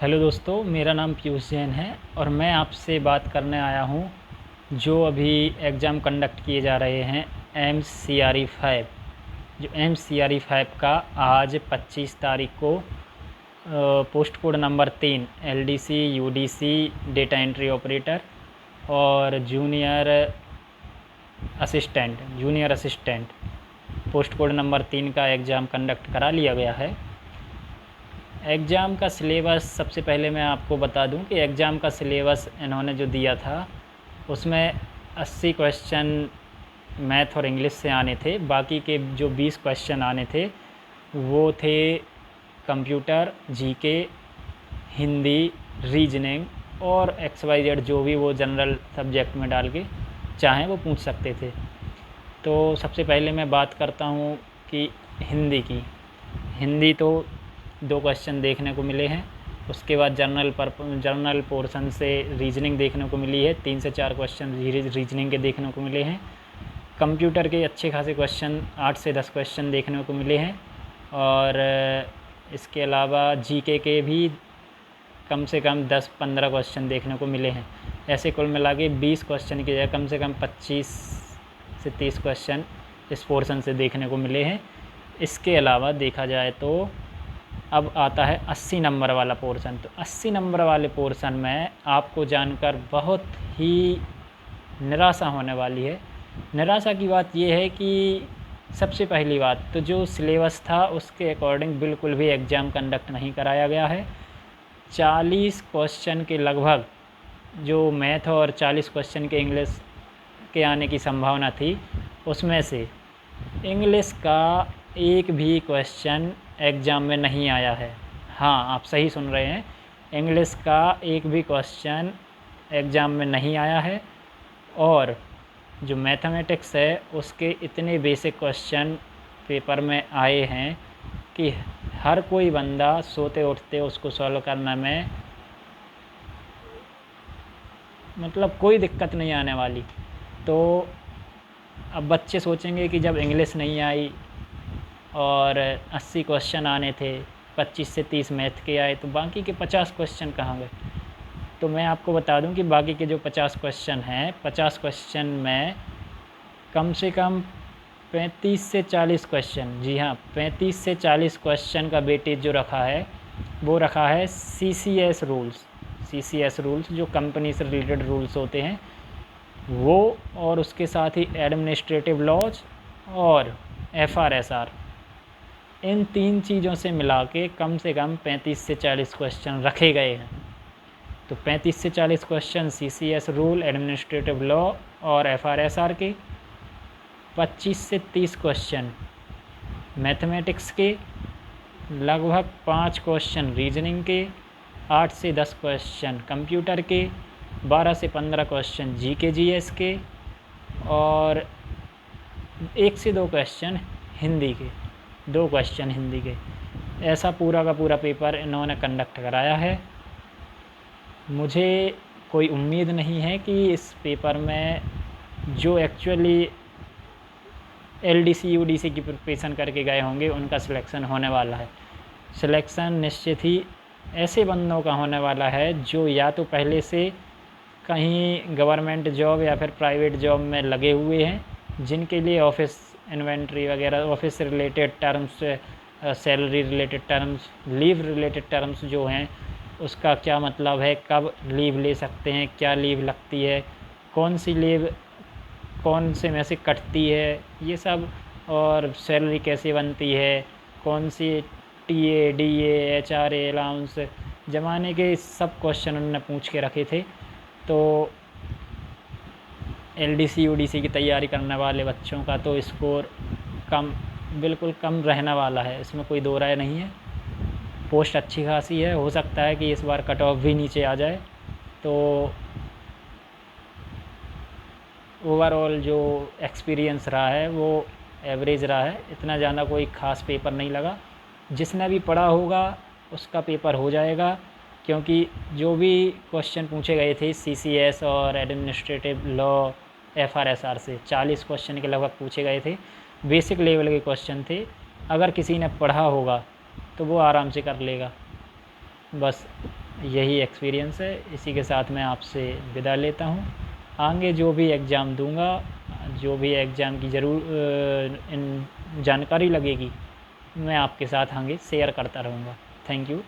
Hello दोस्तों, मेरा नाम पीयूष जैन है और मैं आपसे बात करने आया हूँ जो अभी एग्ज़ाम कंडक्ट किए जा रहे हैं MCRE 5। जो MCRE 5 का आज 25 तारीख को post code number 3 LDC UDC data entry operator और junior assistant post code number 3 का एग्ज़ाम कंडक्ट करा लिया गया है। एग्ज़ाम का सिलेबस सबसे पहले मैं आपको बता दूं कि एग्ज़ाम का सिलेबस इन्होंने जो दिया था उसमें 80 क्वेश्चन मैथ और इंग्लिश से आने थे। बाकी के जो 20 क्वेश्चन आने थे वो थे कंप्यूटर, जीके, हिंदी, रीजनिंग और XYZ जो भी वो जनरल सब्जेक्ट में डाल के चाहें वो पूछ सकते थे। तो सबसे पहले मैं बात करता हूँ कि हिंदी तो 2 क्वेश्चन देखने को मिले हैं। उसके बाद जर्नल पोर्शन से रीजनिंग देखने को मिली है, 3 से 4 क्वेश्चन रीजनिंग के देखने को मिले हैं। कंप्यूटर के अच्छे खासे क्वेश्चन 8 से 10 क्वेश्चन देखने को मिले हैं और इसके अलावा जीके के भी कम से कम 10-15 क्वेश्चन देखने को मिले हैं। ऐसे कुल मिला के 20 क्वेश्चन की जगह कम से कम 25 से 30 क्वेश्चन इस पोर्शन से देखने को मिले हैं। इसके अलावा देखा जाए तो अब आता है 80 नंबर वाला पोर्शन। तो 80 नंबर वाले पोर्शन में आपको जानकर बहुत ही निराशा होने वाली है। निराशा की बात यह है कि सबसे पहली बात तो जो सिलेबस था उसके अकॉर्डिंग बिल्कुल भी एग्ज़ाम कंडक्ट नहीं कराया गया है। 40 क्वेश्चन के लगभग जो मैथ और 40 क्वेश्चन के इंग्लिश के आने की संभावना थी, उसमें से इंग्लिश का एक भी क्वेश्चन एग्ज़ाम में नहीं आया है। हाँ, आप सही सुन रहे हैं, इंग्लिश का एक भी क्वेश्चन एग्ज़ाम में नहीं आया है। और जो मैथमेटिक्स है उसके इतने बेसिक क्वेश्चन पेपर में आए हैं कि हर कोई बंदा सोते उठते उसको सॉल्व करने में मतलब कोई दिक्कत नहीं आने वाली। तो अब बच्चे सोचेंगे कि जब इंग्लिश नहीं आई और 80 क्वेश्चन आने थे, 25 से 30 मैथ के आए, तो बाकी के 50 क्वेश्चन कहाँ गए। तो मैं आपको बता दूं कि बाकी के जो 50 क्वेश्चन हैं, 50 क्वेश्चन में कम से कम 35 से 40 क्वेश्चन, जी हाँ 35 से 40 क्वेश्चन का वेटेज जो रखा है वो रखा है CCS रूल्स जो कंपनी से रिलेटेड रूल्स होते हैं वो, और उसके साथ ही एडमिनिस्ट्रेटिव लॉज और FRSR, इन 3 चीज़ों से मिला के कम से कम 35 से 40 क्वेश्चन रखे गए हैं। तो 35 से 40 question CCS rule, administrative law और FRSR के, 25 से 30 क्वेश्चन मैथमेटिक्स के, लगभग 5 क्वेश्चन रीजनिंग के, 8 से 10 क्वेश्चन कंप्यूटर के, 12 से 15 क्वेश्चन GK GS के और 1 से 2 क्वेश्चन हिंदी के, 2 क्वेश्चन हिंदी के। ऐसा पूरा का पूरा पेपर इन्होंने कंडक्ट कराया है। मुझे कोई उम्मीद नहीं है कि इस पेपर में जो एक्चुअली LDC UDC की प्रिपरेशन करके गए होंगे उनका सिलेक्शन होने वाला है। सिलेक्शन निश्चित ही ऐसे बंदों का होने वाला है जो या तो पहले से कहीं गवर्नमेंट जॉब या फिर प्राइवेट जॉब में लगे हुए हैं, जिनके लिए ऑफिस इन्वेंट्री वगैरह, ऑफिस से related terms, salary related terms, leave related terms जो हैं उसका क्या मतलब है, कब लीव ले सकते हैं, क्या लीव लगती है, कौन सी लीव कौन से में से कटती है, ये सब, और सैलरी कैसे बनती है, कौन सी TA DA HRA अलाउंस, ज़माने के सब क्वेश्चन उन्होंने पूछ के रखे थे। तो LDC UDC की तैयारी करने वाले बच्चों का तो स्कोर बिल्कुल कम रहने वाला है, इसमें कोई दो राय नहीं है। पोस्ट अच्छी खासी है, हो सकता है कि इस बार कट ऑफ भी नीचे आ जाए। तो ओवरऑल जो एक्सपीरियंस रहा है वो एवरेज रहा है, इतना ज़्यादा कोई ख़ास पेपर नहीं लगा। जिसने भी पढ़ा होगा उसका पेपर हो जाएगा, क्योंकि जो भी क्वेश्चन पूछे गए थे CCS और एडमिनिस्ट्रेटिव लॉ FRSR से 40 क्वेश्चन के लगभग पूछे गए थे, बेसिक लेवल के क्वेश्चन थे। अगर किसी ने पढ़ा होगा तो वो आराम से कर लेगा। बस यही एक्सपीरियंस है। इसी के साथ मैं आपसे विदा लेता हूँ। आगे जो भी एग्ज़ाम दूँगा, जो भी एग्ज़ाम की जानकारी लगेगी, मैं आपके साथ आगे शेयर करता रहूँगा। Thank you.